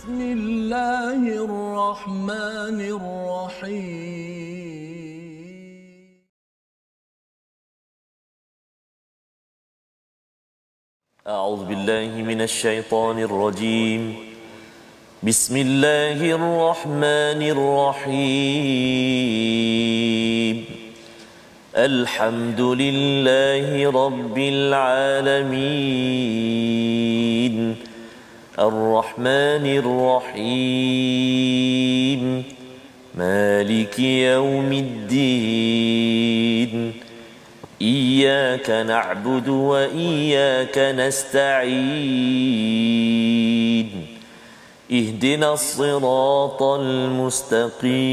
بسم الله الرحمن الرحيم أعوذ بالله من الشيطان الرجيم بسم الله الرحمن الرحيم الحمد لله رب العالمين الرحمن الرحيم مالك يوم الدين إياك نعبد وإياك نستعين اهدنا الصراط المستقيم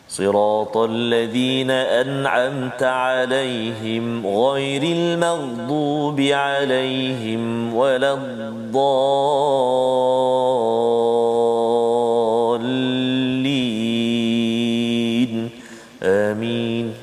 صراط الذين أنعمت عليهم غير المغضوب عليهم ولا الضالين آمين.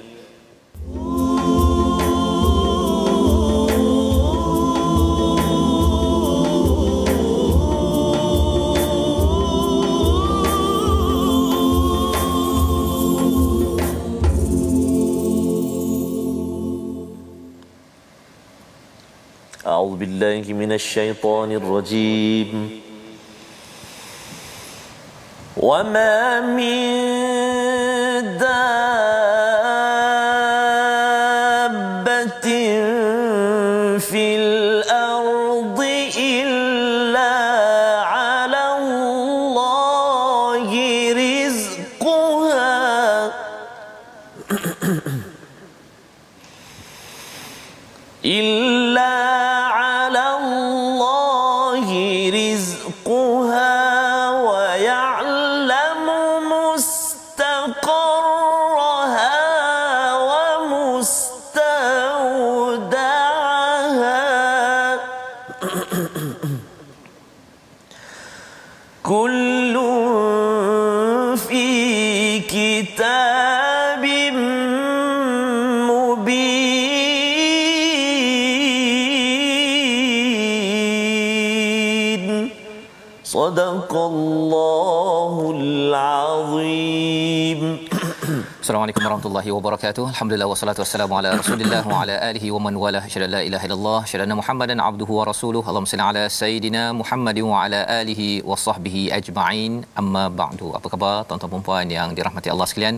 أعوذ بالله من الشيطان الرجيم وما من دابة في الأرض إلا على الله رزقها إلا على الله رزقها ويعلم مستقرها ومستودعها كل في كتاب مبين صدق الله العظيم. Assalamualaikum warahmatullahi wabarakatuh. Alhamdulillah wassalatu wassalamu ala Rasulillah wa ala alihi wa man wala. Syada la ilaha illallah, syada Muhammadan abduhu wa rasuluhu. Allahumma salli ala sayidina Muhammadin wa ala alihi wa sahbihi ajma'in. Amma ba'du. Apa khabar tuan-tuan dan puan yang dirahmati Allah sekalian?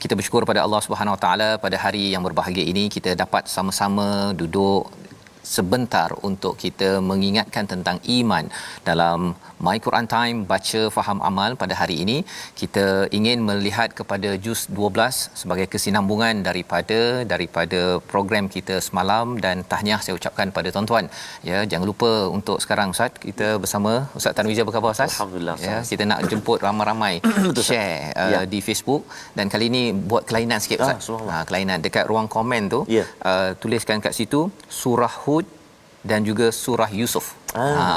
Kita bersyukur pada Allah Subhanahu wa taala pada hari yang berbahagia ini kita dapat sama-sama duduk sebentar untuk kita mengingatkan tentang iman dalam My Quran Time baca faham amal. Pada hari ini kita ingin melihat kepada juz 12 sebagai kesinambungan daripada program kita semalam, dan tahniah saya ucapkan pada tuan-tuan. Ya, jangan lupa untuk sekarang Ustaz kita bersama Ustaz Tanwiza. Apa khabar Ustaz? Alhamdulillah. Ya, kita nak jemput ramai-ramai share di Facebook, dan kali ini buat kelainan sikit Ustaz. Kelainan dekat ruang komen tu. Tuliskan kat situ surah Hud dan juga surah Yusuf.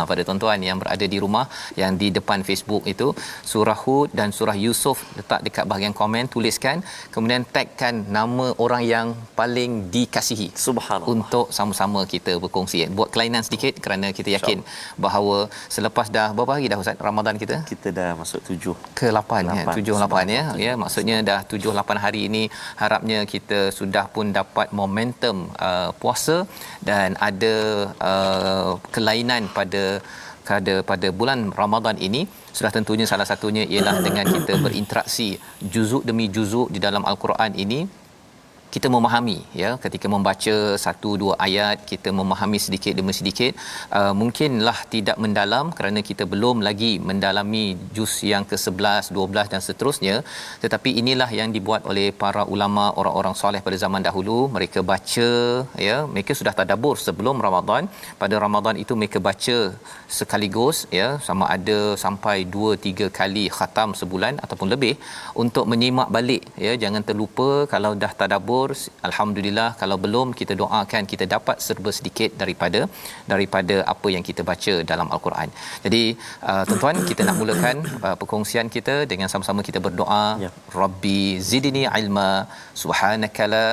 Pada tuan-tuan yang berada di rumah yang di depan Facebook itu, surah Hud dan surah Yusuf letak dekat bahagian komen, tuliskan, kemudian tagkan nama orang yang paling dikasihi. Subhanallah. Untuk sama-sama kita berkongsi. Buat kelainan sedikit kerana kita yakin bahawa selepas dah berapa hari dah Ustaz Ramadan kita? Kita dah masuk 7 ke 8 ya, 7-8 ya. Maksudnya dah 7-8 hari ini harapnya kita sudah pun dapat momentum puasa, dan ada kelainan pada bulan Ramadan ini. Sudah tentunya salah satunya ialah dengan kita berinteraksi juzuk demi juzuk di dalam Al-Quran ini. Kita memahami, ya, ketika membaca 1-2 ayat kita memahami sedikit demi sedikit, mungkinlah tidak mendalam kerana kita belum lagi mendalami juz yang ke-11, 12 dan seterusnya, tetapi inilah yang dibuat oleh para ulama, orang-orang soleh pada zaman dahulu. Mereka baca, ya, mereka sudah tadabbur sebelum Ramadan. Pada Ramadan itu mereka baca sekaligus, ya, sama ada sampai 2-3 kali khatam sebulan ataupun lebih, untuk menyimak balik, ya. Jangan terlupa kalau dah tadabbur bersyukur, alhamdulillah. Kalau belum, kita doakan kita dapat serba sedikit daripada apa yang kita baca dalam al-Quran. Jadi tuan-tuan, kita nak mulakan perkongsian kita dengan sama-sama kita berdoa. Ya. Rabbi zidni ilma, subhanakala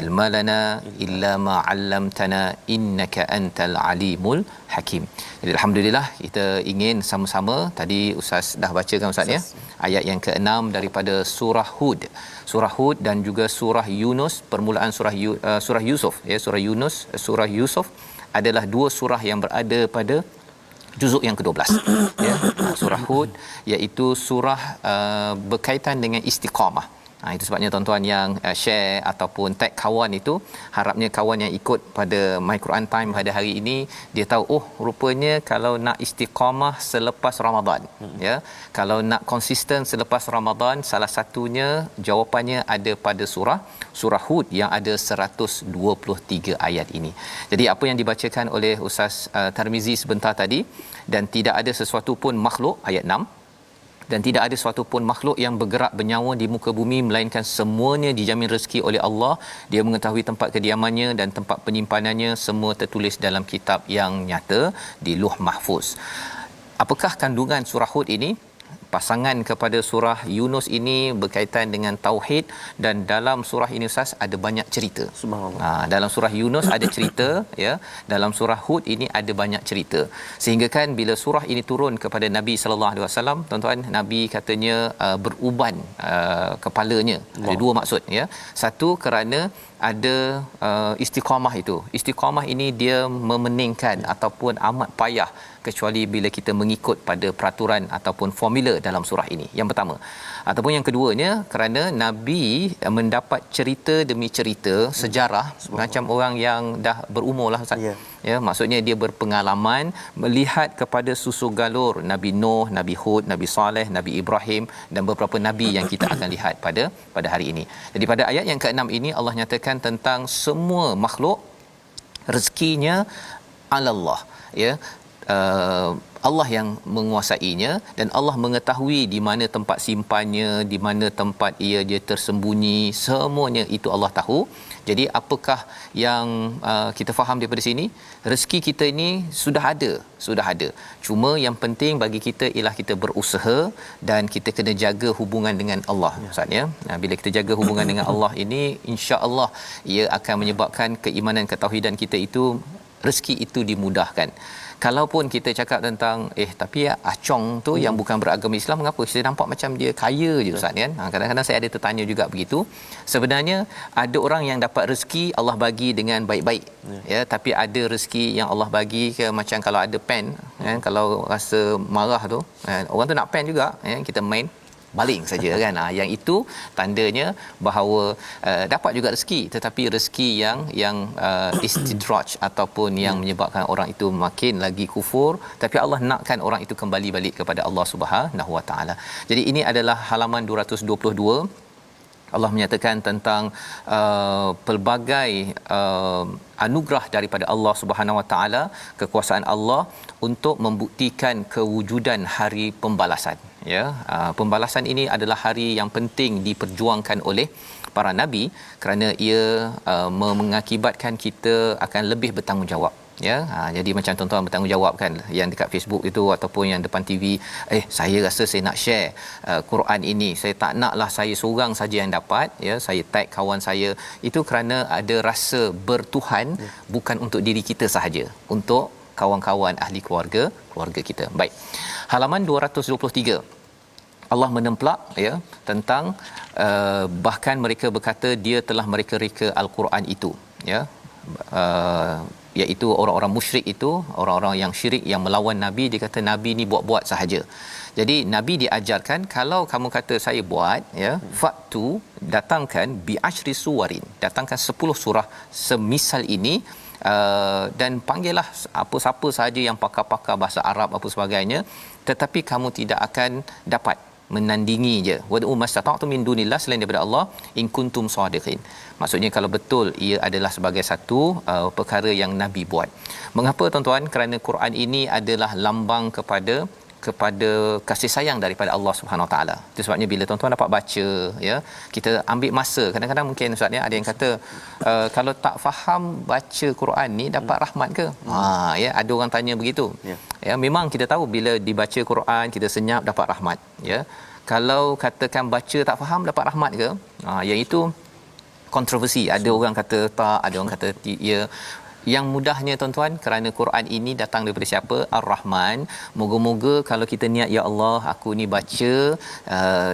ilma lana illa ma 'allamtana innaka antal alimul hakim. Jadi alhamdulillah, kita ingin sama-sama, tadi ustaz dah bacakan ustaz ya, ayat yang ke-6 daripada surah Hud. Surah Hud dan juga surah Yunus, permulaan surah Yusuf ya, surah Yunus, surah Yusuf adalah dua surah yang berada pada juzuk yang ke-12 ya. Surah Hud iaitu surah berkaitan dengan istiqamah. Itu sebabnya tuan-tuan yang share ataupun tag kawan itu, harapnya kawan yang ikut pada My Quran Time pada hari ini dia tahu, oh rupanya kalau nak istiqamah selepas Ramadan ya, kalau nak konsisten selepas Ramadan, salah satunya jawapannya ada pada surah Hud yang ada 123 ayat ini. Jadi apa yang dibacakan oleh Ustaz Tarmizi sebentar tadi, dan tidak ada sesuatu pun makhluk, ayat 6, dan tidak ada sesuatu pun makhluk yang bergerak bernyawa di muka bumi melainkan semuanya dijamin rezeki oleh Allah. Dia mengetahui tempat kediamannya dan tempat penyimpanannya, semua tertulis dalam kitab yang nyata di Lauh Mahfuz. Apakah kandungan surah Hud ini? Pasangan kepada surah Yunus ini berkaitan dengan tauhid, dan dalam surah ini Ustaz ada banyak cerita. Subhanallah. Dalam surah Yunus ada cerita ya, dalam surah Hud ini ada banyak cerita. Sehingga kan bila surah ini turun kepada Nabi sallallahu alaihi wasallam, tuan-tuan, Nabi katanya beruban kepalanya. Ada dua maksud ya. Satu, kerana ada istiqamah itu. Istiqamah ini dia memeningkan ataupun amat payah kecuali bila kita mengikut pada peraturan ataupun formula dalam surah ini. Yang pertama. Ataupun yang keduanya, kerana Nabi mendapat cerita demi cerita sejarah macam orang yang dah berumur lah Ustaz. Ya. Ya, maksudnya dia berpengalaman melihat kepada susu galur Nabi Nuh, Nabi Hud, Nabi Saleh, Nabi Ibrahim dan beberapa nabi yang kita akan lihat pada hari ini. Jadi pada ayat yang ke-6 ini Allah nyatakan tentang semua makhluk rezekinya Allah ya. Allah yang menguasainya, dan Allah mengetahui di mana tempat simpannya, di mana tempat dia tersembunyi, semuanya itu Allah tahu. Jadi apakah yang kita faham daripada sini? Rezeki kita ini sudah ada. Cuma yang penting bagi kita ialah kita berusaha dan kita kena jaga hubungan dengan Allah Ustaz ya. Bila kita jaga hubungan dengan Allah ini, insya-Allah ia akan menyebabkan keimanan ketauhidan kita itu, rezeki itu dimudahkan. Kalaupun kita cakap tentang tapi ya acong tu yang bukan beragama Islam, mengapa saya nampak macam dia kaya je Ustaz kan? Kadang-kadang saya ada tertanya juga begitu. Sebenarnya ada orang yang dapat rezeki Allah bagi dengan baik-baik ya, tapi ada rezeki yang Allah bagi ke macam kalau ada pen kan, kalau rasa marah tu orang tu nak pen juga ya, kita main baling saja kan. Yang itu tandanya bahawa dapat juga rezeki, tetapi rezeki yang istidraj ataupun yang menyebabkan orang itu makin lagi kufur, tapi Allah nakkan orang itu kembali balik kepada Allah Subhanahu Wa Taala. Jadi ini adalah halaman 222. Allah menyatakan tentang pelbagai anugerah daripada Allah Subhanahu Wa Taala, kekuasaan Allah untuk membuktikan kewujudan hari pembalasan ya. Pembalasan ini adalah hari yang penting diperjuangkan oleh para nabi kerana ia mengakibatkan kita akan lebih bertanggungjawab ya. Jadi macam tuan-tuan bertanggungjawab kan, yang dekat Facebook itu ataupun yang depan TV, saya rasa saya nak share Quran ini, saya tak naklah saya seorang saja yang dapat ya, saya tag kawan saya. Itu kerana ada rasa bertuhan bukan untuk diri kita sahaja, untuk kawan-kawan ahli keluarga kita. Baik. Halaman 223. Allah menempelak ya tentang bahkan mereka berkata dia telah mereka reka al-Quran itu ya. Iaitu orang-orang musyrik itu, orang-orang yang syirik yang melawan Nabi, dia kata Nabi ni buat-buat sahaja. Jadi Nabi diajarkan, kalau kamu kata saya buat ya, fatu, datangkan bi asyri suwarin, datangkan 10 surah semisal ini, dan panggillah apa-siapa sahaja yang pakar-pakar bahasa Arab apa sebagainya, tetapi kamu tidak akan dapat menandingi je. Wad'u mastata'tum min dunillah, selain daripada Allah, in kuntum shadiqin. Maksudnya kalau betul ia adalah sebagai satu perkara yang Nabi buat. Mengapa tuan-tuan? Kerana Quran ini adalah lambang kepada kepada kasih sayang daripada Allah Subhanahu Wa Taala. Itu sebabnya bila tuan-tuan dapat baca, ya, kita ambil masa. Kadang-kadang mungkin ustaz ya, ada yang kata kalau tak faham baca Quran ni dapat rahmat ke? Ya, ada orang tanya begitu. Ya, memang kita tahu bila dibaca Quran kita senyap dapat rahmat, ya. Kalau katakan baca tak faham dapat rahmat ke? Yang itu kontroversi. Ada orang kata tak, ada orang kata ya. Yang mudahnya tuan-tuan, kerana Quran ini datang daripada siapa? Ar-Rahman. Moga-moga kalau kita niat, ya Allah, aku ni baca,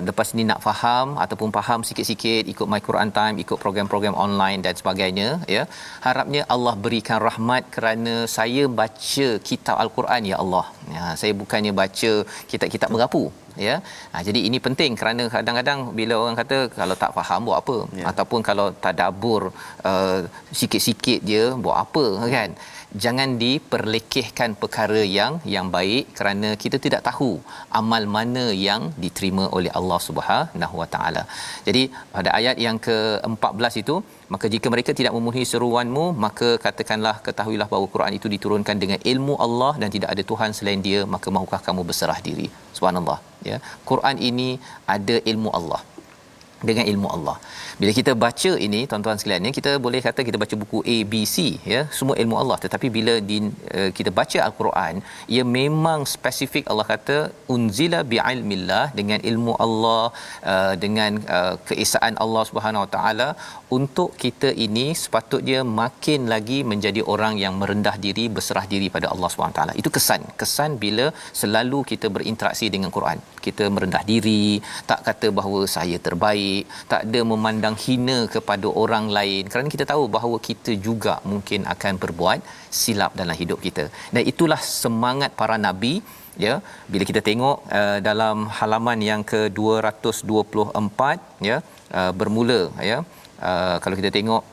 lepas ni nak faham ataupun faham sikit-sikit, ikut My Quran Time, ikut program-program online dan sebagainya, ya. Harapnya Allah berikan rahmat kerana saya baca kitab Al-Quran, ya Allah. Ya, saya bukannya baca kitab-kitab merapu, ya. Jadi ini penting kerana kadang-kadang bila orang kata kalau tak faham buat apa, ataupun kalau tadabbur sikit-sikit je buat apa, kan. Jangan diperlekehkan perkara yang baik kerana kita tidak tahu amal mana yang diterima oleh Allah Subhanahu Wa Taala. Jadi pada ayat yang ke-14 itu, maka jika mereka tidak memenuhi seruanmu, maka katakanlah, ketahuilah bahawa Quran itu diturunkan dengan ilmu Allah dan tidak ada Tuhan selain Dia, maka mahukah kamu berserah diri? Subhanallah, ya. Quran ini ada ilmu Allah, dengan ilmu Allah. Bila kita baca ini tuan-tuan sekalian, kita boleh kata kita baca buku A B C, ya, semua ilmu Allah, tetapi bila kita baca Al-Quran, ia memang spesifik. Allah kata unzila bi'ilmillah, dengan ilmu Allah, dengan keesaan Allah Subhanahu Wa Taala, untuk kita ini sepatutnya makin lagi menjadi orang yang merendah diri, berserah diri pada Allah Subhanahu Wa Taala. Itu kesan bila selalu kita berinteraksi dengan Quran. Kita merendah diri, tak kata bahawa saya terbaik, tak ada memandang hina kepada orang lain, kerana kita tahu bahawa kita juga mungkin akan berbuat silap dalam hidup kita. Dan itulah semangat para nabi, ya. Bila kita tengok dalam halaman yang ke-224, ya, bermula, ya, kalau kita tengok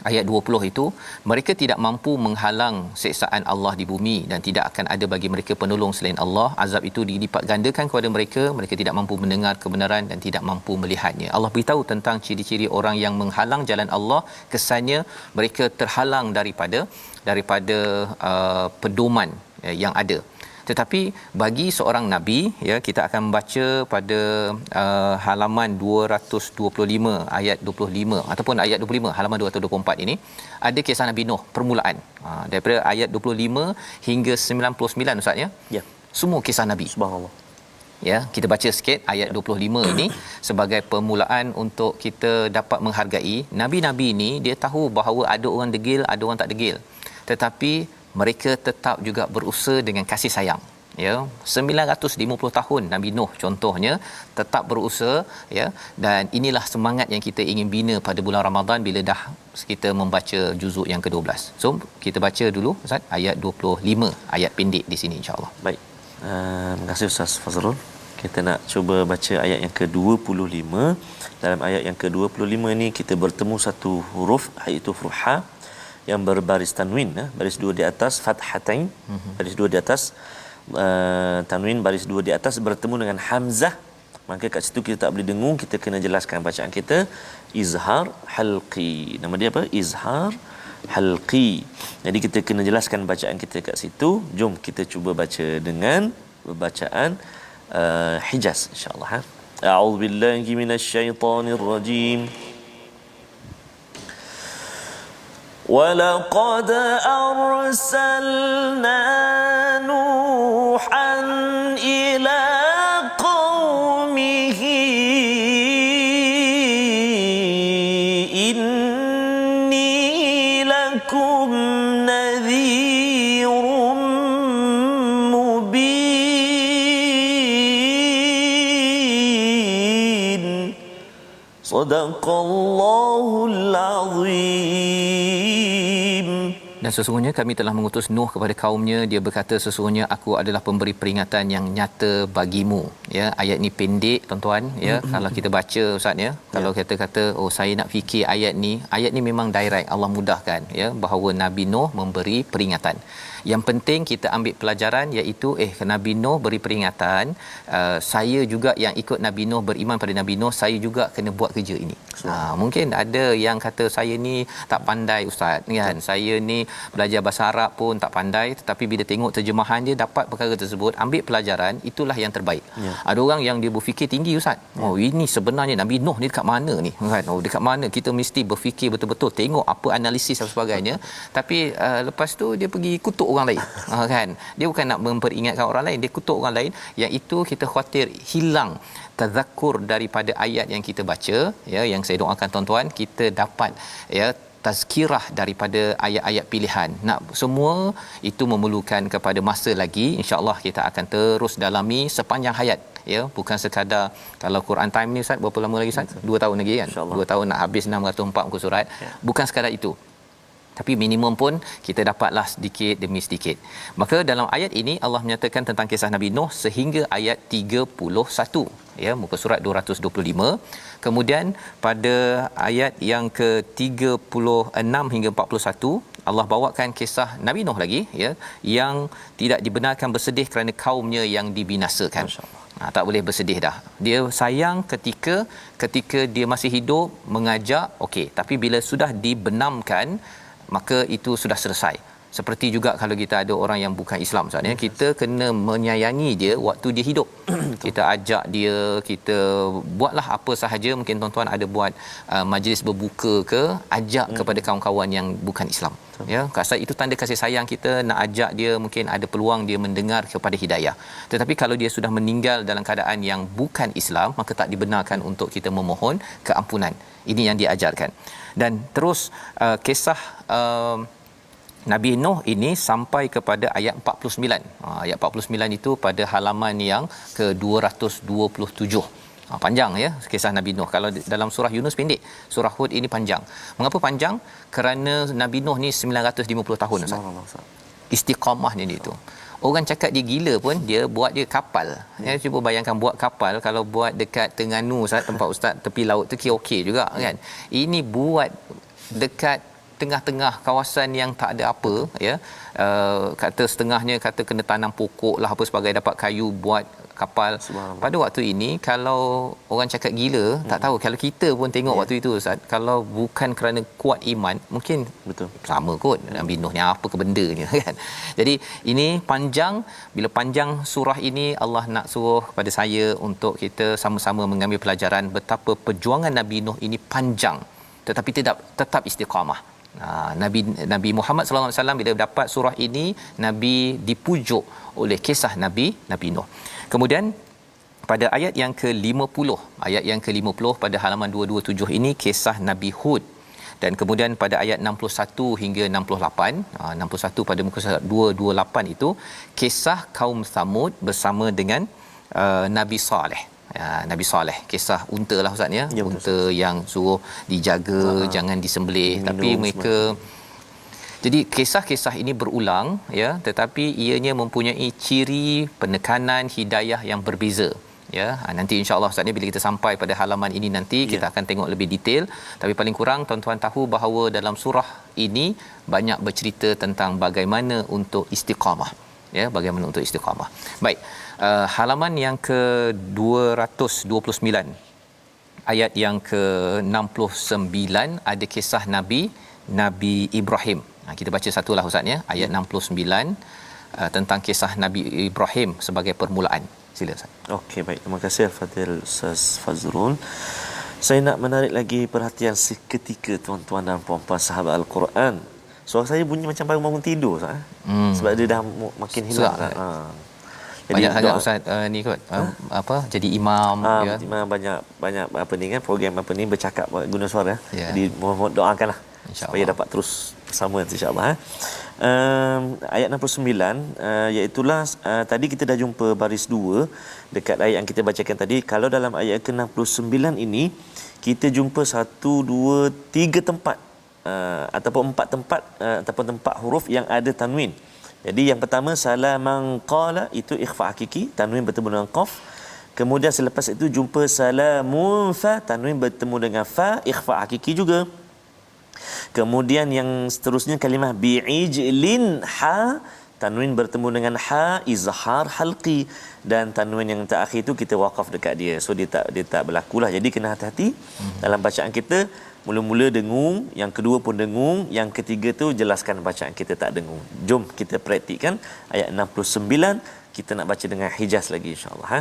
ayat 20 itu, mereka tidak mampu menghalang siksaan Allah di bumi dan tidak akan ada bagi mereka penolong selain Allah. Azab itu dilipat gandakan kepada mereka, mereka tidak mampu mendengar kebenaran dan tidak mampu melihatnya. Allah beritahu tentang ciri-ciri orang yang menghalang jalan Allah. Kesannya mereka terhalang daripada pedoman yang ada. Tetapi bagi seorang nabi, ya, kita akan baca pada halaman 225 ayat 25 ataupun ayat 25, halaman 224 ini ada kisah Nabi Nuh permulaan. Daripada ayat 25 hingga 99 ustaz, ya. Ya. Semua kisah nabi. Subhanallah. Ya, kita baca sikit ayat 25 ini sebagai permulaan untuk kita dapat menghargai nabi-nabi ini. Dia tahu bahawa ada orang degil, ada orang tak degil, tetapi mereka tetap juga berusaha dengan kasih sayang, ya. 950 tahun Nabi Nuh contohnya tetap berusaha, ya, dan inilah semangat yang kita ingin bina pada bulan Ramadan bila dah kita membaca juzuk yang ke-12. So kita baca dulu Ustaz ayat 25, ayat pendek di sini insya-Allah. Baik. Terima kasih Ustaz Fazrul. Kita nak cuba baca ayat yang ke-25. Dalam ayat yang ke-25 ini kita bertemu satu huruf, iaitu huruf ha, yang berbaris tanwin, baris dua di atas, fathatain, baris dua di atas, tanwin baris dua di atas bertemu dengan hamzah. Maka kat situ kita tak boleh dengung, kita kena jelaskan bacaan kita. Izhar halqi. Nama dia apa? Izhar halqi. Jadi kita kena jelaskan bacaan kita kat situ. Jom kita cuba baca dengan bacaan Hijaz insya-Allah. A'udzubillahi minasyaitonirrajim. وَلَقَدْ أَرْسَلْنَا نُوحًا إِلَى قَوْمِهِ إِنِّي لَكُمْ نَذِيرٌ مُبِينٌ صدق الله العظيم. Dan sesungguhnya kami telah mengutus Nuh kepada kaumnya, dia berkata, sesungguhnya aku adalah pemberi peringatan yang nyata bagimu. Ya, ayat ni pendek tuan-tuan, ya. Kalau kita baca ustaz, ya, kalau kita kata oh saya nak fikir ayat ni memang direct, Allah mudahkan, ya, bahawa Nabi Nuh memberi peringatan. Yang penting kita ambil pelajaran iaitu Nabi Nuh beri peringatan, saya juga yang ikut Nabi Nuh, beriman pada Nabi Nuh, saya juga kena buat kerja ini. Mungkin ada yang kata saya ni tak pandai ustaz kan, saya ni belajar bahasa Arab pun tak pandai, tetapi bila tengok terjemahan dia dapat perkara tersebut, ambil pelajaran, itulah yang terbaik. Ada orang yang dia berfikir tinggi ustaz. Ini sebenarnya Nabi Nuh ni dekat mana ni kan? Dekat mana, kita mesti berfikir betul-betul, tengok apa analisis dan sebagainya. Tapi lepas tu dia pergi kutuk orang lain. Kan? Dia bukan nak memperingatkan orang lain, dia kutuk orang lain, yang itu kita khawatir hilang tazakkur daripada ayat yang kita baca. Yang saya doakan tuan-tuan, kita dapat tazkirah daripada ayat-ayat pilihan. Nak semua itu memerlukan kepada masa lagi. InsyaAllah kita akan terus dalami sepanjang hayat. Bukan sekadar kalau Quran time ni ustaz, berapa lama lagi ustaz? 2 tahun lagi kan? 2 tahun nak habis 604 muka surat. Bukan sekadar itu, tapi minimum pun kita dapatlah sedikit demi sedikit. Maka dalam ayat ini Allah menyatakan tentang kisah Nabi Nuh sehingga ayat 31, muka surat 225. Kemudian pada ayat yang ke-36 hingga 41 Allah bawakan kisah Nabi Nuh lagi, yang tidak dibenarkan bersedih kerana kaumnya yang dibinasakan. Tak boleh bersedih dah. Dia sayang ketika dia masih hidup mengajak, okey, tapi bila sudah dibenamkan maka itu sudah selesai. Seperti juga kalau kita ada orang yang bukan Islam misalnya, kita kena menyayangi dia waktu dia hidup. Kita ajak dia, kita buatlah apa sahaja. Mungkin tuan-tuan ada buat majlis berbuka ke, ajak kepada kawan-kawan yang bukan Islam. Kasih itu tanda kasih sayang kita, nak ajak dia, mungkin ada peluang dia mendengar kepada hidayah. Tetapi kalau dia sudah meninggal dalam keadaan yang bukan Islam, maka tak dibenarkan untuk kita memohon keampunan. Ini yang diajarkan. Dan terus kisah Nabi Nuh ini sampai kepada ayat 49. Ayat 49 itu pada halaman yang ke-227. Panjang kisah Nabi Nuh. Kalau dalam surah Yunus pendek, surah Hud ini panjang. Mengapa panjang? Kerana Nabi Nuh ni 950 tahun Ustaz. Istiqamahnya dia itu. Orang cakap dia gila pun, dia buat dia kapal. Cuba bayangkan buat kapal, kalau buat dekat Terengganu Ustaz, tempat ustaz tepi laut tu okey juga kan. Ini buat dekat tengah-tengah kawasan yang tak ada apa, kata setengahnya kata kena tanam pokok lah apa sebagai dapat kayu buat kapal. Pada waktu ini kalau orang cakap gila, tak tahu, kalau kita pun tengok waktu itu Ustaz, kalau bukan kerana kuat iman, mungkin betul sama kot Nabi Nuh ni apa ke bendanya kan. Jadi ini panjang. Bila panjang surah ini, Allah nak suruh kepada saya untuk kita sama-sama mengambil pelajaran betapa perjuangan Nabi Nuh ini panjang, tetapi tetap istiqamah. Nabi Muhammad sallallahu alaihi wasallam bila dapat surah ini, Nabi dipujuk oleh kisah Nabi Nuh. Kemudian pada ayat yang ke-50 pada halaman 227 ini kisah Nabi Hud. Dan kemudian pada ayat 61 hingga 68, 61 pada muka surat 228 itu kisah kaum Samud bersama dengan Nabi Saleh. Nabi Saleh, kisah unta lah Ustaz unta yang suruh dijaga, jangan disembelih, tapi mereka. Jadi kisah-kisah ini berulang tetapi ianya mempunyai ciri penekanan hidayah yang berbeza. Nanti insya-Allah Ustaz bila kita sampai pada halaman ini nanti kita akan tengok lebih detail, tapi paling kurang tuan-tuan tahu bahawa dalam surah ini banyak bercerita tentang bagaimana untuk istiqamah. Bagaimana untuk istiqamah. Baik, halaman yang ke-229 ayat yang ke-69 ada kisah Nabi Ibrahim. Kita baca satulah Ustaz ayat 69 tentang kisah Nabi Ibrahim sebagai permulaan. Sila Ustaz. Okey, baik, terima kasih Al-Fadhil Ustaz Fazrul. Saya nak menarik lagi perhatian seketika tuan-tuan dan puan-puan sahabat Al-Quran. Suara saya bunyi macam baru bangun tidur Ustaz. Sebab dia dah makin hilang. Jadi banyak sangat Ustaz ni kot jadi imam imam banyak apa ni kan, program apa ni bercakap guna suara. Jadi mohon doakanlah supaya dapat terus bersama insya-Allah. Ayat 69 iaitu tadi kita dah jumpa baris 2 dekat ayat yang kita bacakan tadi. Kalau dalam ayat ke-69 ini kita jumpa 1 2 3 tempat ataupun 4 tempat ataupun tempat huruf yang ada tanwin. Jadi yang pertama salaman qala, itu ikhfa hakiki, tanwin bertemu dengan qaf. Kemudian selepas itu jumpa salamun fa, tanwin bertemu dengan fa, ikhfa hakiki juga. Kemudian yang seterusnya kalimah bi'ijlin ha, tanwin bertemu dengan ha izhar halqi, dan tanwin yang terakhir tu kita waqaf dekat dia. So dia tak berlakulah. Jadi kena hati-hati dalam bacaan kita. Mula-mula dengung, yang kedua pun dengung, yang ketiga tu jelaskan bacaan kita tak dengung. Jom kita praktikkan ayat 69. Kita nak baca dengan Hijaz lagi insya-Allah ha.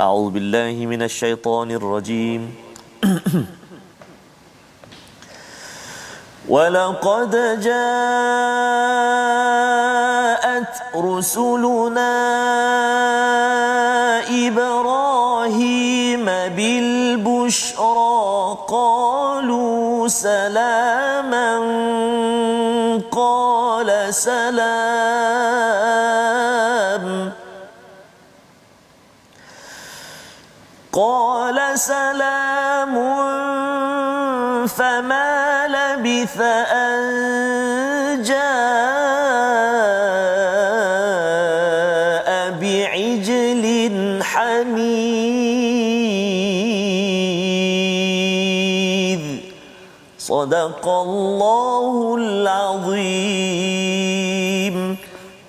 A'udzubillahi minasyaitonirrajim. وَلَقَدْ جَاءَتْ رُسُلُنَا إِبْرَاهِيمَ بِالْبُشْرَى قَالُوا سَلَامًا قَالَ سَلَامٌ فَمَا لَبِثَ أَن جَاءَ بِعِجْلٍ حَنِيذٍ صدق الله العظيم.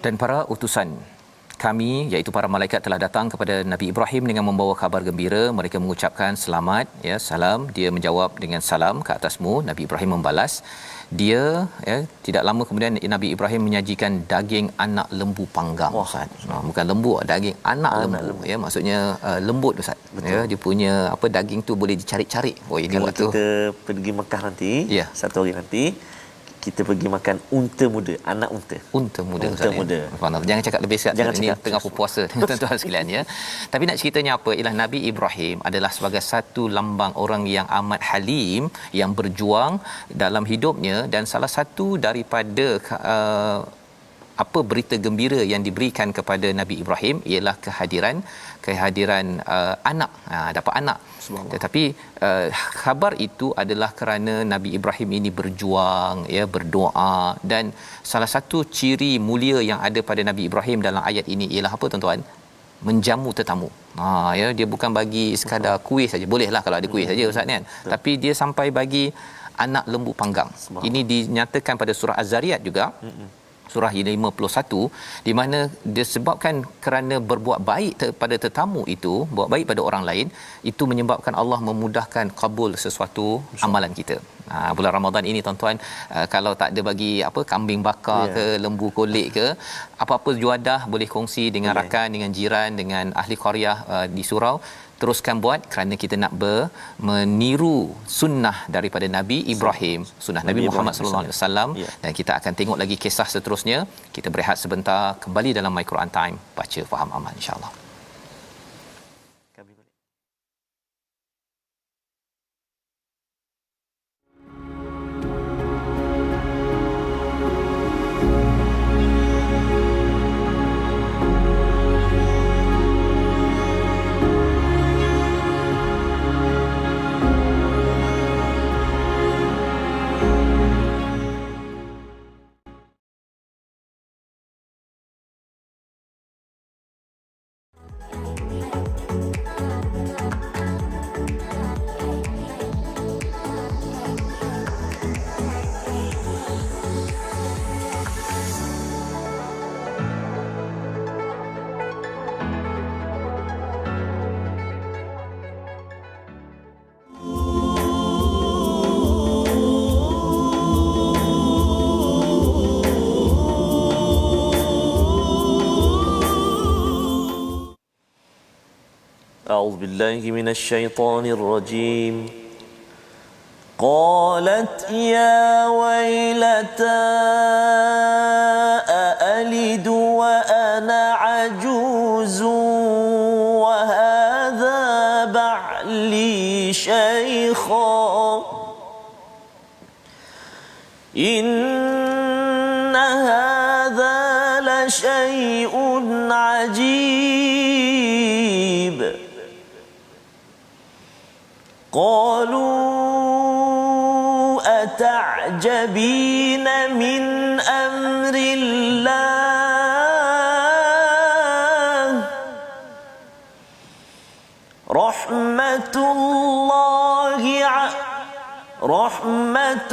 Dan para utusan kami iaitu para malaikat telah datang kepada Nabi Ibrahim dengan membawa kabar gembira. Mereka mengucapkan selamat, ya, salam. Dia menjawab dengan salam ke atasmu. Nabi Ibrahim membalas. Dia, ya, tidak lama kemudian Nabi Ibrahim menyajikan daging anak lembu panggang. Ustaz. Bukan lembu, daging anak lembu. Ya, maksudnya lembut Ustaz. Ya, dia punya apa, daging tu boleh dicari-cari. Oh, ini kalau waktu kita pergi Mekah nanti, ya, satu hari nanti kita pergi makan unta muda, anak unta. Unta muda. Unta muda. Jangan cakap lebih sihat. Jangan ini cakap. tengah berpuasa tuan-tuan sekalian, ya. Tapi nak ceritanya apa? Ialah Nabi Ibrahim adalah sebagai satu lambang orang yang amat halim, yang berjuang dalam hidupnya, dan salah satu daripada apa berita gembira yang diberikan kepada Nabi Ibrahim ialah kehadiran anak, dapat anak. Tetapi khabar itu adalah kerana Nabi Ibrahim ini berjuang, ya, berdoa, dan salah satu ciri mulia yang ada pada Nabi Ibrahim dalam ayat ini ialah apa tuan-tuan? Menjamu tetamu. Ya, dia bukan bagi sekadar kuih saja. Bolehlah kalau ada kuih saja Ustaz kan. Tapi dia sampai bagi anak lembu panggang. Ini dinyatakan pada surah Az-Zariyat juga. Surah 51, di mana disebabkan kerana berbuat baik pada tetamu itu, buat baik pada orang lain, itu menyebabkan Allah memudahkan kabul sesuatu amalan kita. Bulan Ramadan ini tuan-tuan, kalau tak ada bagi apa, kambing bakar ke lembu kolek ke, apa-apa juadah boleh kongsi dengan rakan, dengan jiran, dengan ahli qaryah di surau. Teruskan buat kerana kita nak meniru sunnah daripada Nabi Ibrahim, sunnah Nabi Muhammad sallallahu alaihi wasallam. Dan kita akan tengok lagi kisah seterusnya. Kita berehat sebentar, kembali dalam My Quran Time, baca faham amal insya-Allah. أعوذ بالله من الشيطان الرجيم. قالت يا ويلتى أألد وأنا عجوز وهذا بعلي شيخا إن هذا لشيء عجيب. قالوا أتعجبين من أمر الله رحمة الله Rahmatullahi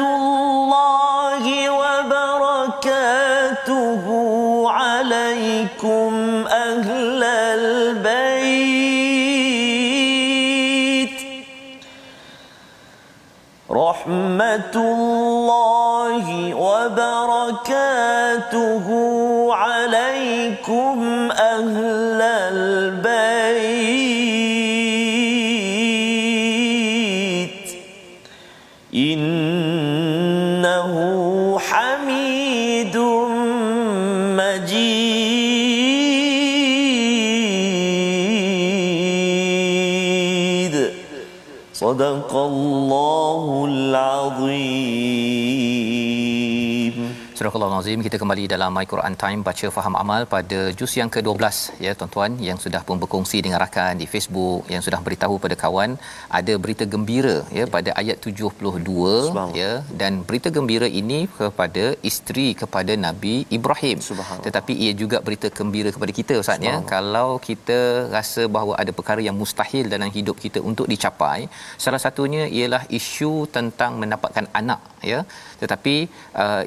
wa barakatuhu alaikum ahlal bait. Rahmatullahi wa barakatuhu alaikum ahlal bait. Innahu hamidum majid. Sadaqallahul azim. Surah Al-Azim, kita kembali dalam My Quran Time baca faham amal pada juz yang ke-12 ya tuan-tuan yang sudah pun berkongsi dengan rakan di Facebook, yang sudah beritahu pada kawan ada berita gembira ya pada ayat 72 ya, dan berita gembira ini kepada isteri kepada Nabi Ibrahim. Tetapi ia juga berita gembira kepada kita ustaz ya. Kalau kita rasa bahawa ada perkara yang mustahil dalam hidup kita untuk dicapai, salah satunya ialah isu tentang mendapatkan anak ya. Tetapi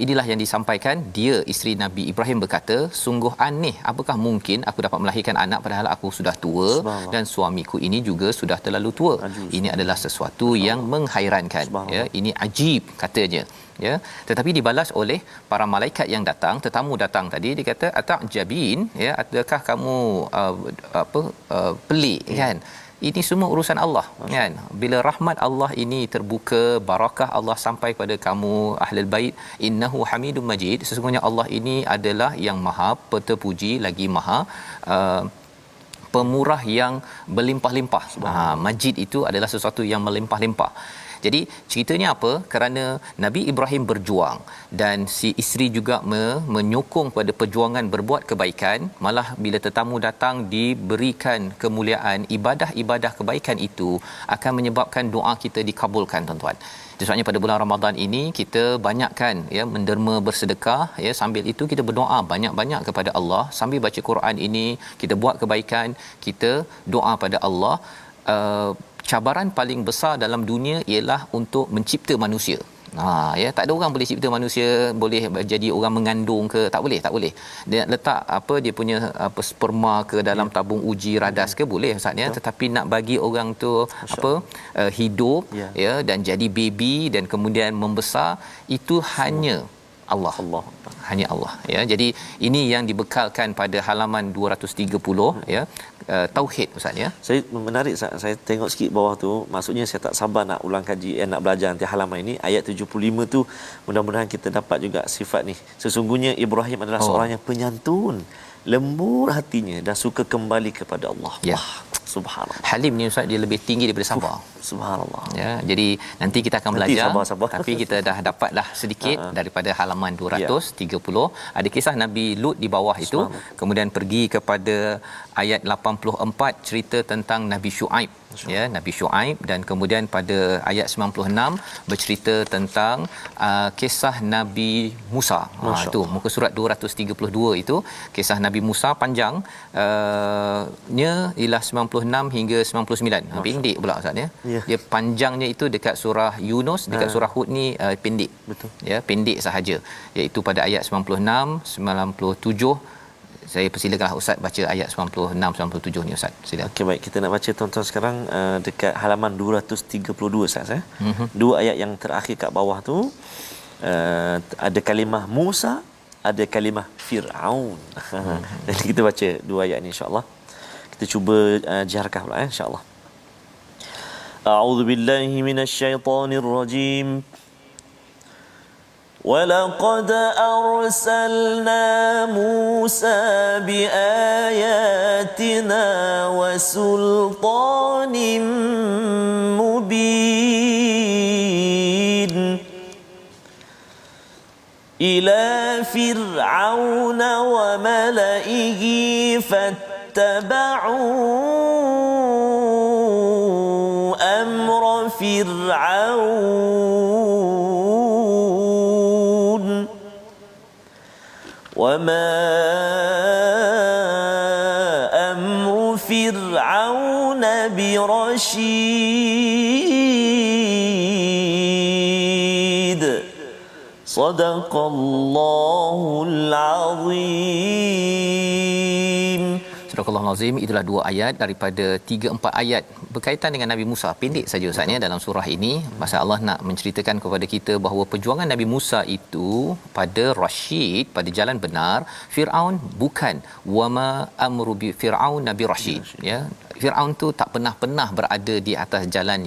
inilah yang disampaikan, dia isteri Nabi Ibrahim berkata, sungguh aneh, apakah mungkin aku dapat melahirkan anak padahal aku sudah tua dan suamiku ini juga sudah terlalu tua. Ini adalah sesuatu yang menghairankan ya, ini ajib katanya ya. Tetapi dibalas oleh para malaikat yang datang, tetamu datang tadi, dia kata atajabin ya, adakah kamu pelik kan. Ini semua urusan Allah kan. Bila rahmat Allah ini terbuka, barakah Allah sampai pada kamu ahlul bait, innahu hamidum majid, sesungguhnya Allah ini adalah yang maha terpuji lagi maha pemurah yang berlimpah-limpah. Majid itu adalah sesuatu yang melimpah-limpah. Jadi ceritanya apa? Kerana Nabi Ibrahim berjuang dan si isteri juga menyokong pada perjuangan berbuat kebaikan, malah bila tetamu datang diberikan kemuliaan, ibadah-ibadah kebaikan itu akan menyebabkan doa kita dikabulkan tuan-tuan. Sebabnya pada bulan Ramadan ini kita banyakkan ya menderma bersedekah ya, sambil itu kita berdoa banyak-banyak kepada Allah, sambil baca Quran ini kita buat kebaikan, kita doa pada Allah. Cabaran paling besar dalam dunia ialah untuk mencipta manusia. Ya, tak ada orang boleh cipta manusia boleh jadi orang mengandung ke, tak boleh. Dia letak dia punya sperma ke dalam tabung uji radas ke, boleh ustaz ya. Tetapi nak bagi orang tu hidup ya dan jadi baby dan kemudian membesar, itu hanya Allah. Hanya Allah ya. Jadi ini yang dibekalkan pada halaman 230 ya, tauhid ustaz ya. Saya menarik, saya tengok sikit bawah tu, maksudnya saya tak sabar nak ulang kaji, nak belajar nanti halaman ini ayat 75 tu, mudah-mudahan kita dapat juga sifat ni. Sesungguhnya Ibrahim adalah seorang yang penyantun, lembut hatinya dan suka kembali kepada Allah. Ya. Wah, subhanallah. Halim ni ustaz, dia lebih tinggi daripada sabar. Subhanallah. Ya, jadi nanti kita akan belajar, sabar. tapi kita dah dapatlah sedikit daripada halaman 230. Ada kisah Nabi Lut di bawah itu, kemudian pergi kepada ayat 84 cerita tentang Nabi Syuaib ya, Nabi Syuaib, dan kemudian pada ayat 96 bercerita tentang kisah Nabi Musa. Itu muka surat 232 itu kisah Nabi Musa, panjang nya ialah 96 hingga 99. Pendek pula ustaz ya. Dia panjangnya itu dekat surah Yunus, dekat surah Hud ni pendek. Betul. Ya, pendek sahaja, iaitu pada ayat 96, 97. Saya persilakanlah ustaz baca ayat 96 97 ni ustaz. Sila. Okey, baik, kita nak baca tuan-tuan sekarang dekat halaman 232 ustaz ya. Dua ayat yang terakhir kat bawah tu ada kalimah Musa, ada kalimah Firaun. Jadi kita baca dua ayat ni insya-Allah. Kita cuba jaharkah pula insya-Allah. A'udzu billahi minasyaitonir rajim. وَلَقَدْ أَرْسَلْنَا مُوسَى بِآيَاتِنَا وَسُلْطَانٍ مُبِينٍ إِلَى فِرْعَوْنَ وَمَلَئِهِ فَاتَّبَعُوا أَمْرَ فِرْعَوْنَ وَمَا أَمْرُ فِرْعَوْنَ برشيد Sadaqallahul azim. Surah Al-Azim, itulah dua ayat daripada 3-4 ayat berkaitan dengan Nabi Musa. Pendek saja Ustaz ya dalam surah ini. Masa Allah nak menceritakan kepada kita bahawa perjuangan Nabi Musa itu pada Rasyid, pada jalan benar. Firaun bukan wama amru bi Firaun Nabi Rasyid ya. Firaun tu tak pernah berada di atas jalan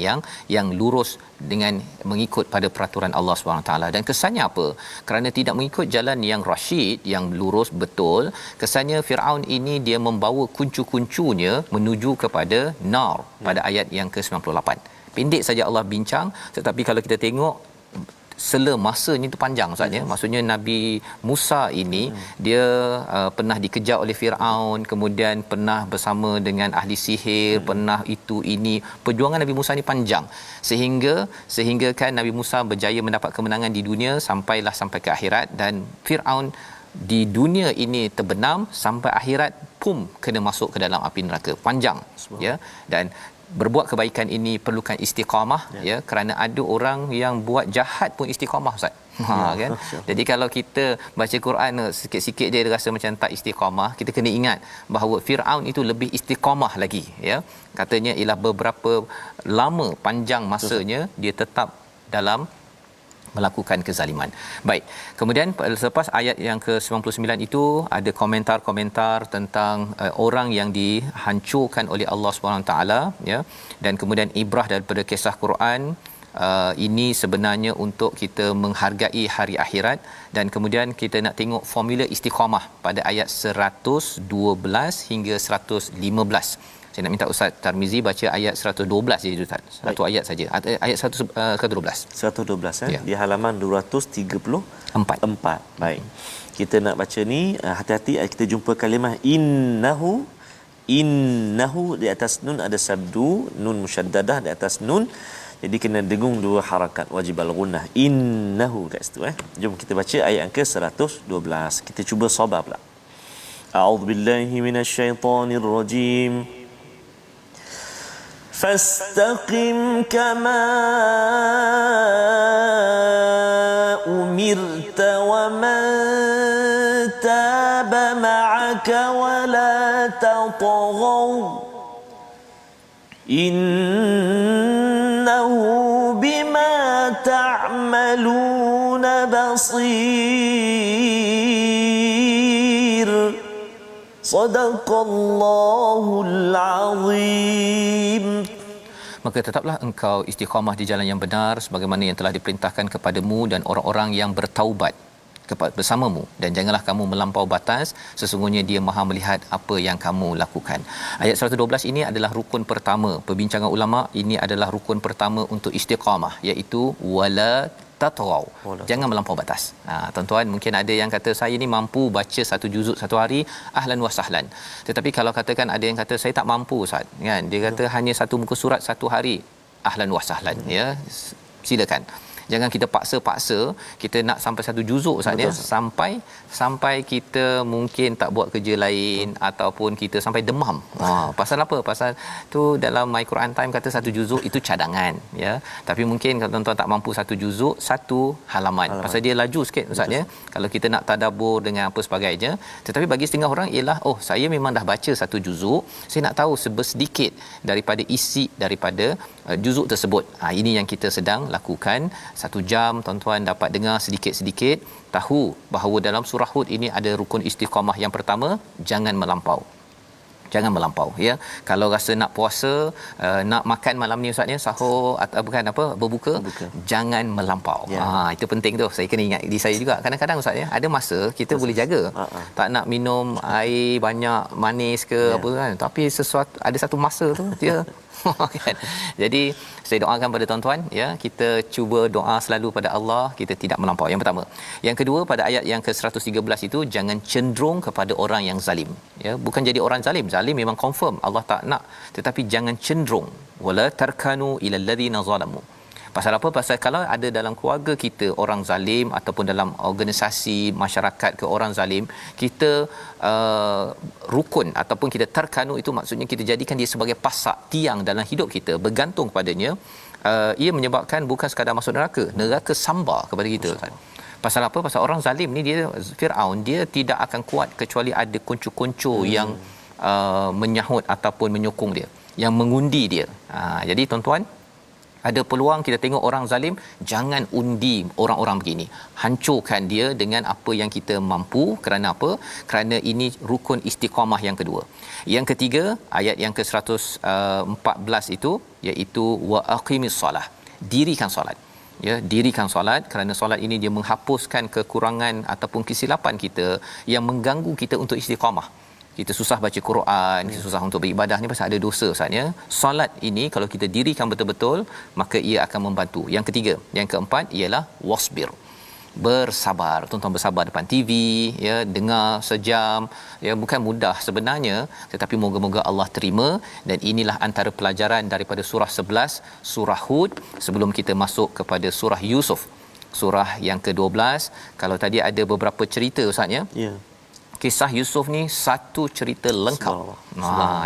yang lurus dengan mengikut pada peraturan Allah SWT. Dan kesannya apa? Kerana tidak mengikut jalan yang rasyid, yang lurus betul, kesannya Firaun ini dia membawa kuncu-kuncunya menuju kepada nar pada ayat yang ke-98. Pendek saja Allah bincang, tetapi kalau kita tengok sela masanya itu panjang Ustaz ya. Maksudnya Nabi Musa ini dia pernah dikejar oleh Firaun, kemudian pernah bersama dengan ahli sihir, pernah itu ini. Perjuangan Nabi Musa ni panjang sehingga kan Nabi Musa berjaya mendapat kemenangan di dunia sampai ke akhirat, dan Firaun di dunia ini terbenam sampai akhirat kena masuk ke dalam api neraka. Panjang ya. Dan berbuat kebaikan ini perlukan istiqamah ya, kerana ada orang yang buat jahat pun istiqamah Ustaz. Kan. Jadi kalau kita baca Quran sikit-sikit dia rasa macam tak istiqamah, kita kena ingat bahawa Firaun itu lebih istiqamah lagi ya. Katanya ialah beberapa lama panjang masanya dia tetap dalam melakukan kezaliman. Baik. Kemudian selepas ayat yang ke-99 itu ada komentar-komentar tentang orang yang dihancurkan oleh Allah SWT ya. Dan kemudian ibrah daripada kisah Quran ini sebenarnya untuk kita menghargai hari akhirat. Dan kemudian kita nak tengok formula istiqamah pada ayat 112 hingga 115. Saya nak minta Ustaz Tarmizi baca ayat 112 je Ustaz. Satu ayat saja. Ayat 112. 112 Ya. di halaman 234. Baik. Kita nak baca ni hati-hati kita jumpa kalimah innahu di atas nun ada sabdu, nun musyaddadah di atas nun. Jadi kena dengung dua harakat wajib al-gunnah. Innahu kat situ Jom kita baca ayat yang ke-112. Kita cuba sabar pula. A'udzubillahi minasyaitonir rajim. فاستقم كما أمرت ومن تاب معك ولا تطغوا إنه بما تعملون بصير صدق الله العظيم. Maka tetaplah engkau istiqamah di jalan yang benar sebagaimana yang telah diperintahkan kepadamu dan orang-orang yang bertaubat bersamamu, dan janganlah kamu melampau batas, sesungguhnya dia Maha melihat apa yang kamu lakukan. Ayat 112 ini adalah rukun pertama. Perbincangan ulama, ini adalah rukun pertama untuk istiqamah, iaitu wala tatawau, jangan melampau batas. Tuan-tuan mungkin ada yang kata saya ni mampu baca satu juzuk satu hari, ahlan wa sahlan. Tetapi kalau katakan ada yang kata saya tak mampu Ustaz kan, dia kata hanya satu muka surat satu hari, ahlan wa sahlan ya, silakan. Jangan kita paksa-paksa kita nak sampai satu juzuk Ustaz ya, sampai kita mungkin tak buat kerja lain ataupun kita sampai demam. Pasal apa? Pasal tu dalam My Quran Time kata satu juzuk itu cadangan ya. Tapi mungkin kalau tuan-tuan tak mampu satu juzuk, satu halaman. Pasal dia laju sikit Ustaz ya. Kalau kita nak tadabbur dengan apa sebagainya. Tetapi bagi setengah orang ialah saya memang dah baca satu juzuk, saya nak tahu sedikit daripada isi daripada juzuk tersebut. Ini yang kita sedang lakukan. 1 jam tuan-tuan dapat dengar sedikit-sedikit, tahu bahawa dalam surah Hud ini ada rukun istiqamah. Yang pertama, jangan melampau ya. Kalau rasa nak puasa, nak makan malam ni Ustaz ya, sahur atau bukan berbuka, jangan melampau. Itu penting tu. Saya kena ingat diri saya juga. Kadang-kadang Ustaz ya, ada masa kita boleh jaga. Tak nak minum air banyak manis ke apa kan. Tapi ada satu masa tu dia kan. Jadi saya doakan pada tuan-tuan ya, kita cuba doa selalu pada Allah, kita tidak melampau. Yang pertama. Yang kedua, pada ayat yang ke-113 itu, jangan cenderung kepada orang yang zalim ya. Bukan jadi orang zalim memang confirm Allah tak nak, tetapi jangan cenderung. Wala tarkanu ilal ladzina zalamu. Pasal apa? Pasal kalau ada dalam keluarga kita orang zalim ataupun dalam organisasi masyarakat ke orang zalim, kita rukun ataupun kita tarkanu, itu maksudnya kita jadikan dia sebagai pasak tiang dalam hidup kita, bergantung padanya. Ia menyebabkan bukan sekadar masuk neraka sambar kepada kita kan. Pasal apa? Pasal orang zalim ni, dia Firaun, dia tidak akan kuat kecuali ada kuncu-kuncu yang menyahut ataupun menyokong dia, yang mengundi dia. Jadi tuan-tuan, ada peluang kita tengok orang zalim, jangan undi orang-orang begini. Hancurkan dia dengan apa yang kita mampu. Kerana apa? Kerana ini rukun istiqamah yang kedua. Yang ketiga, ayat yang ke-114 itu, iaitu wa aqimis solah. Dirikan solat. Ya, dirikan solat, kerana solat ini dia menghapuskan kekurangan ataupun kesilapan kita yang mengganggu kita untuk istiqamah. Kita susah baca Quran, kita susah untuk beribadah ni pasal ada dosa Ustaz ya. Solat ini kalau kita dirikan betul-betul, maka ia akan membantu. Yang ketiga, yang keempat ialah wasbir. Bersabar. Tuan-tuan bersabar depan TV, ya, dengar sejam, ya, bukan mudah sebenarnya, tetapi moga-moga Allah terima. Dan inilah antara pelajaran daripada surah 11, surah Hud, sebelum kita masuk kepada surah Yusuf, surah yang ke-12. Kalau tadi ada beberapa cerita Ustaz ya. Ya. Kisah Yusuf ni satu cerita lengkap.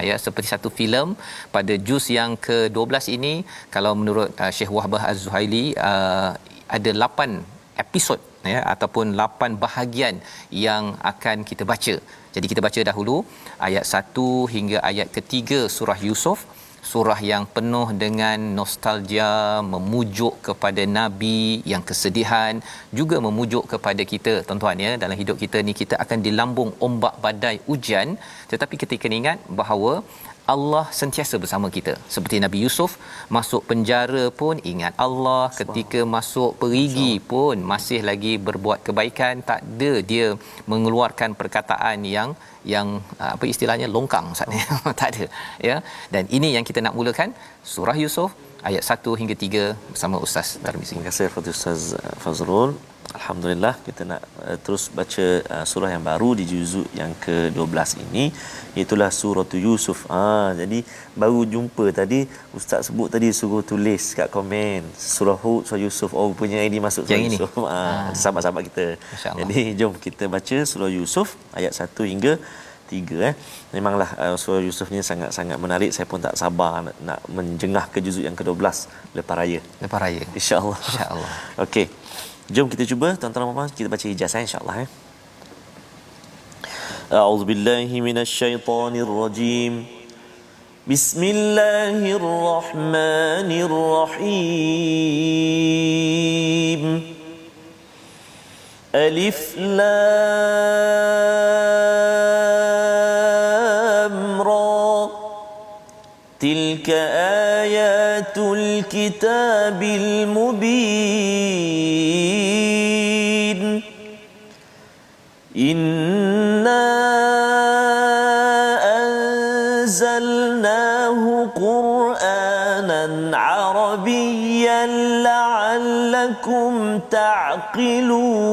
Ya, seperti satu filem. Pada juz yang ke-12 ini, kalau menurut Syekh Wahbah Az-Zuhaili, ada 8 episod, ya, ataupun 8 bahagian yang akan kita baca. Jadi kita baca dahulu ayat 1 hingga ayat ketiga surah Yusuf. Surah yang penuh dengan nostalgia, memujuk kepada nabi yang kesedihan, juga memujuk kepada kita tuan-tuan ya. Dalam hidup kita ni, kita akan dilambung ombak badai ujian, tetapi kita kena ingat bahawa Allah sentiasa bersama kita. Seperti Nabi Yusuf masuk penjara pun ingat Allah, ketika masuk perigi pun masih lagi berbuat kebaikan, tak ada dia mengeluarkan perkataan yang apa istilahnya, longkang Ustaz. Tak ada ya. Dan ini yang kita nak mulakan surah Yusuf ayat 1 hingga 3 bersama Ustaz Tarmizi. Terima kasih kepada Ustaz Fazrul. Alhamdulillah, kita nak terus baca surah yang baru di juzuk yang ke-12 ini, itulah surah Yusuf. Jadi baru jumpa tadi Ustaz sebut tadi, suruh tulis kat komen surah Hud, surah Yusuf. Oh, punya ini masuk surah Yusuf. Sahabat-sahabat kita. Jadi jom kita baca surah Yusuf ayat 1 hingga 3. Memanglah surah Yusuf ni sangat-sangat menarik. Saya pun tak sabar nak menjengah ke juzuk yang ke-12 lepas raya. Insya-Allah. Okey. Jom kita cuba tuan-tuan dan puan-puan, kita baca ijazah insya-Allah. A'udzubillahi minasyaitonir rajim. Bismillahirrahmanirrahim. Alif lam ra. Tilka ayatul kitabil mubin. Inna anzalnahu Qur'anan Arabiyyan la'allakum ta'qilun.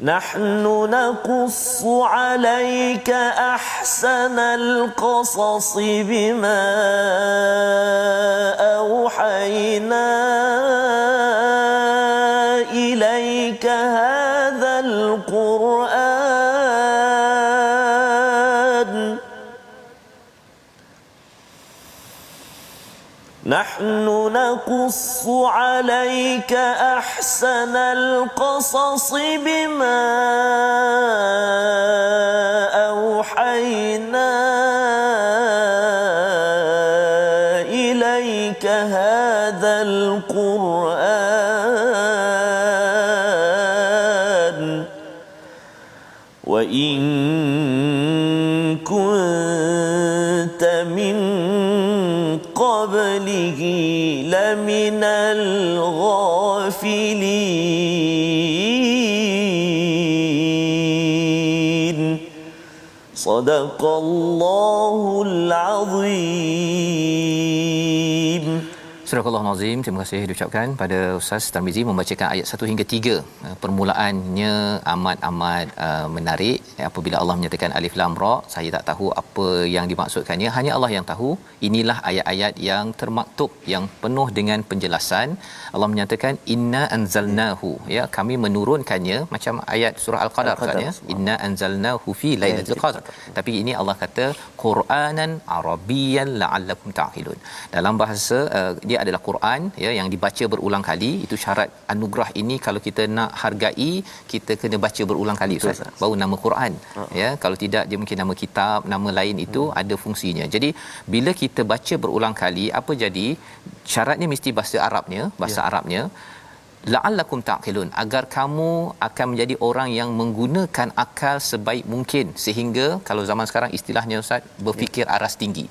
نحن نقص عليك أحسن القصص بما أوحينا إليك هذا القرآن. نحن نقص عليك أحسن القصص بما أوحينا إليك هذا القرآن وإن كنت من قبله لمن الغافلين. صدق الله العظيم. Surah Al-Azim. Terima kasih diucapkan pada Ustaz Tarmizi membacakan ayat 1 hingga 3. Permulaannya amat menarik. Apabila Allah menyatakan alif lam ra, saya tak tahu apa yang dimaksudkannya, hanya Allah yang tahu. Inilah ayat-ayat yang termaktub, yang penuh dengan penjelasan. Allah menyatakan inna anzalnahu, ya, kami menurunkannya, macam ayat surah Al-Qadar kan ya, inna anzalnahu fi lailatul qadar. Tapi ini Allah kata Qur'anan Arabiyyan la'allakum ta'qilun. Dalam bahasa dia adalah Quran ya yang dibaca berulang kali. Itu syarat anugerah ini. Kalau kita nak hargai, kita kena baca berulang kali Ustaz, baru nama Quran. Ya, kalau tidak dia mungkin nama kitab, nama lain itu ada fungsinya. Jadi bila kita baca berulang kali, apa jadi? Syaratnya mesti bahasa Arabnya la'allakum ta'qilun, agar kamu akan menjadi orang yang menggunakan akal sebaik mungkin, sehingga kalau zaman sekarang istilahnya Ustaz, berfikir aras tinggi.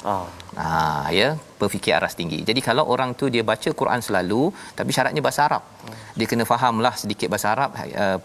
Ya, berfikir aras tinggi. Jadi kalau orang tu dia baca Quran selalu, tapi syaratnya bahasa Arab. Dia kena fahamlah sedikit bahasa Arab.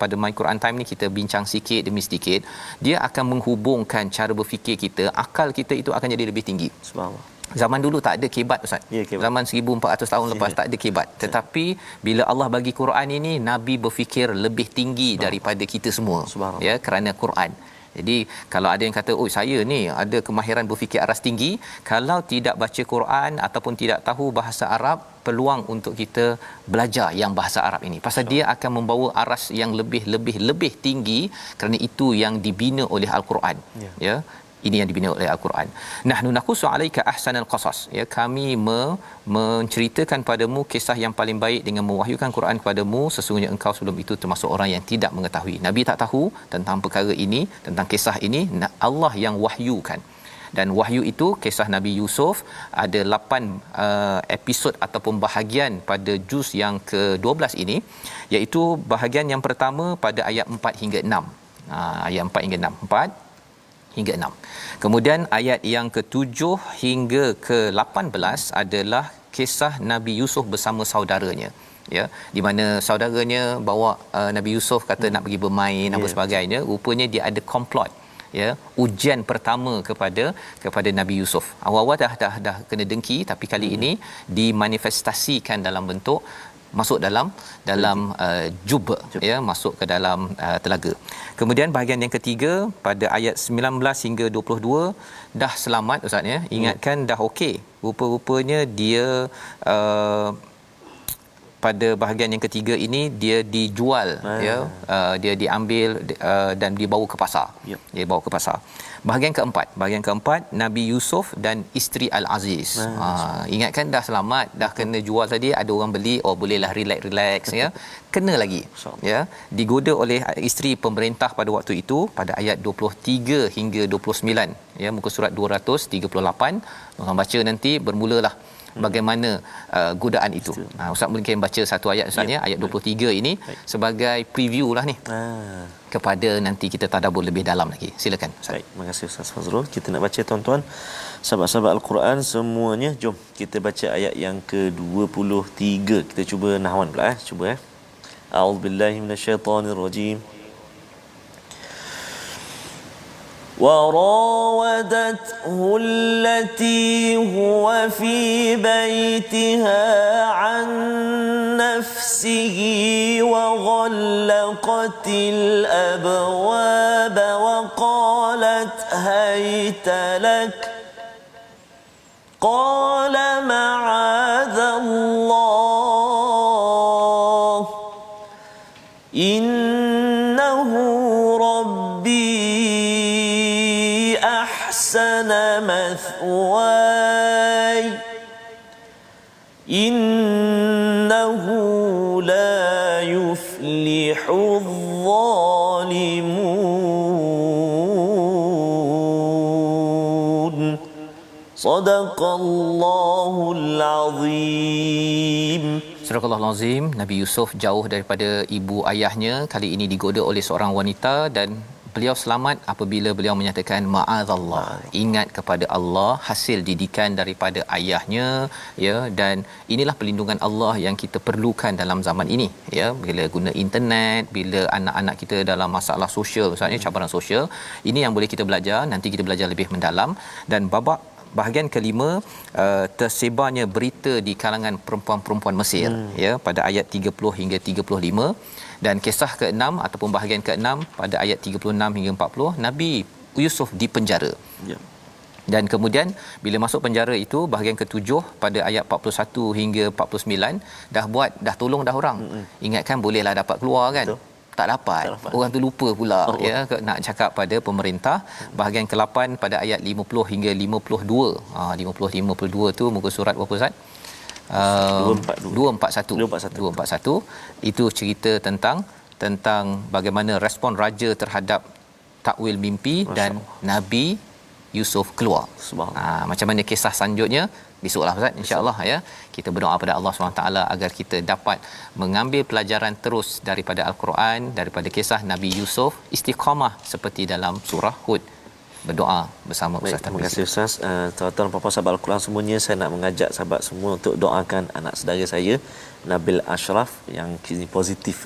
Pada My Quran Time ni kita bincang sikit demi sedikit. Dia akan menghubungkan cara berfikir kita, akal kita itu akan jadi lebih tinggi. Subhanallah. Zaman dulu tak ada kebat Ustaz. Kebat. Zaman 1400 tahun lepas tak ada kebat. Tetapi bila Allah bagi Quran ini, Nabi berfikir lebih tinggi daripada kita semua. Ya, kerana Quran. Jadi kalau ada yang kata, "Oh, saya ni ada kemahiran berfikir aras tinggi," kalau tidak baca Quran ataupun tidak tahu bahasa Arab, peluang untuk kita belajar yang bahasa Arab ini. Pasal dia akan membawa aras yang lebih tinggi, kerana itu yang dibina oleh Al-Quran. Ya. Ini yang dibina oleh Al-Quran. Nahnu naqussu 'alaika ahsanal qasas. Ya, kami menceritakan padamu kisah yang paling baik dengan mewahyukan Quran kepadamu. Sesungguhnya engkau sebelum itu termasuk orang yang tidak mengetahui. Nabi tak tahu tentang perkara ini, tentang kisah ini, Allah yang wahyukan. Dan wahyu itu kisah Nabi Yusuf, ada 8 episod ataupun bahagian pada juz yang ke-12 ini, iaitu bahagian yang pertama pada ayat 4 hingga 6. Ayat 4 hingga 6. 4 hingga 6. Kemudian ayat yang ke-7 hingga ke-18 adalah kisah Nabi Yusuf bersama saudaranya. Ya, di mana saudaranya bawa Nabi Yusuf kata nak pergi bermain apa sebagainya. Rupanya dia ada komplot. Ya, ujian pertama kepada Nabi Yusuf. Awal-awal dah kena dengki, tapi kali ini dimanifestasikan dalam bentuk masuk dalam jub, ya, masuk ke dalam telaga. Kemudian bahagian yang ketiga pada ayat 19 hingga 22 dah selamat Ustaz ya. Ingatkan dah okey. Rupa-rupanya dia pada bahagian yang ketiga ini dia dijual, ya, dia diambil dan dibawa ke pasar. Dia bawa ke pasar. Bahagian keempat Nabi Yusuf dan isteri Al-Aziz. Ingatkan dah selamat, dah kena jual tadi, ada orang beli, oh bolehlah relax ya. Kena lagi, ya, digoda oleh isteri pemerintah pada waktu itu pada ayat 23 hingga 29, ya, muka surat 238. Orang baca nanti bermulalah bagaimana godaan itu. Ustaz mungkin baca satu ayat Ustaz ya, ayat 23 ini sebagai preview lah ni. Kepada nanti kita tadabbur lebih dalam lagi. Silakan Ustaz. Baik, terima kasih Ustaz Fazrul. Kita nak baca tuan-tuan, sahabat-sahabat Al-Quran semuanya, jom kita baca ayat yang ke-23. Kita cuba nahwan pula cuba A'udzubillahi minasyaitonirrajim. وراودته التي هو في بيتها عن نفسه وغلقت الأبواب وقالت هيت لك قال معاذ الله إنه ربي أحسن مثواي إنه لا يفلح الظالمون صدق الله العظيم. Surah Al-Azim. Nabi Yusuf jauh daripada ibu ayahnya, kali ini digoda oleh seorang wanita dan beliau selamat apabila beliau menyatakan ma'adzallah, ingat kepada Allah, hasil didikan daripada ayahnya, ya, dan inilah perlindungan Allah yang kita perlukan dalam zaman ini, ya, bila guna internet, bila anak-anak kita dalam masalah sosial, misalnya cabaran sosial, ini yang boleh kita belajar, nanti kita belajar lebih mendalam. Dan babak bahagian kelima, tersebarnya berita di kalangan perempuan-perempuan Mesir, ya, pada ayat 30 hingga 35. Dan kisah ke-6 ataupun bahagian ke-6 pada ayat 36 hingga 40, Nabi Yusuf dipenjara. Dan kemudian bila masuk penjara itu, bahagian ke-7 pada ayat 41 hingga 49, dah tolong dah orang. Ingatkan bolehlah dapat keluar kan? Tak dapat. Orang tu lupa pula, ya, nak cakap pada pemerintah. Bahagian ke-8 pada ayat 50 hingga 52. 50 52 tu muka surat berapa Ustaz? 241 itu cerita tentang bagaimana respon raja terhadap takwil mimpi dan Nabi Yusuf keluar. Macam mana kisah selanjutnya besoklah Ustaz insya-Allah ya. Kita berdoa pada Allah SWT agar kita dapat mengambil pelajaran terus daripada al-Quran, daripada kisah Nabi Yusuf, istiqamah seperti dalam surah Hud. Berdoa bersama Ustaz. Terima kasih Ustaz. Tuan-tuan puan-puan sahabat Al-Quran semuanya, saya nak mengajak sahabat semua untuk doakan anak saudara saya Nabil Ashraf yang kini positif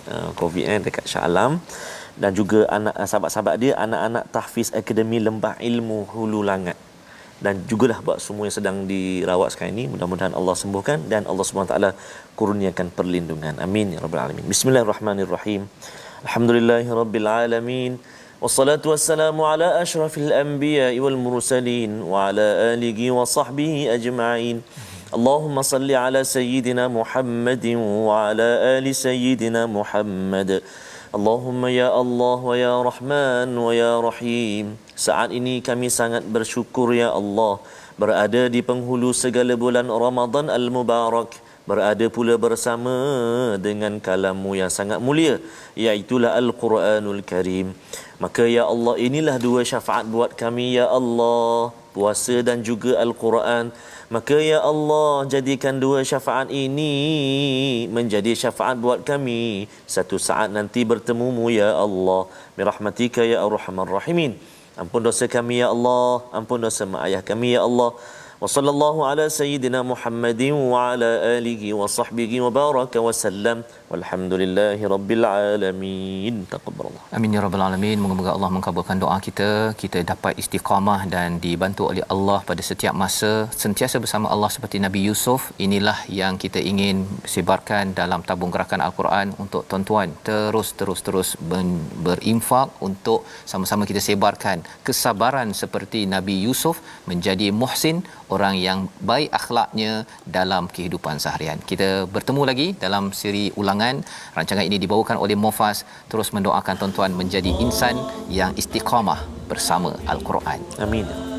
COVID dekat Shah Alam, dan juga anak sahabat-sahabat dia, anak-anak tahfiz Akademi Lembah Ilmu Hulu Langat, dan jugalah buat semua yang sedang dirawat sekarang ini, mudah-mudahan Allah sembuhkan dan Allah SWT kurniakan perlindungan. Amin ya rabbal alamin. Bismillahirrahmanirrahim. Alhamdulillahirabbil alamin. Wassalatu wassalamu ala asyrafil anbiya'i wal mursalin wa ala alihi wa sahbihi ajma'in. Allahumma salli ala sayyidina Muhammadin wa ala ali sayyidina Muhammad. Allahumma ya Allah wa ya Rahman wa ya Rahim. Saat ini kami sangat bersyukur ya Allah berada di penghulu segala bulan Ramadan al-Mubarak, berada pula bersama dengan kalam-Mu yang sangat mulia, iaitulah Al-Quranul Karim. Maka ya Allah, inilah dua syafaat buat kami ya Allah, puasa dan juga Al-Quran. Maka ya Allah, jadikan dua syafaat ini menjadi syafaat buat kami satu saat nanti bertemu-Mu ya Allah, birahmatika ya arhamar rahimin. Ampun dosa kami ya Allah, ampun dosa mak ayah kami ya Allah. Wa sallallahu ala sayyidina Muhammadin wa ala alihi wa sahbihi wa baraka wa sallam. Walhamdulillahi rabbil alamin. Taqabbalallah. Amin ya rabbal alamin. Moga-moga Allah mengabulkan doa kita, kita dapat istiqamah dan dibantu oleh Allah pada setiap masa, sentiasa bersama Allah seperti Nabi Yusuf. Inilah yang kita ingin sebarkan dalam tabung gerakan Al-Quran untuk tuan-tuan terus berinfak untuk sama-sama kita sebarkan kesabaran seperti Nabi Yusuf, menjadi muhsin, orang yang baik akhlaknya dalam kehidupan seharian. Kita bertemu lagi dalam siri ulangan. Rancangan ini dibawakan oleh Mofas. Terus mendoakan tuan-tuan menjadi insan yang istiqamah bersama Al-Quran. Amin.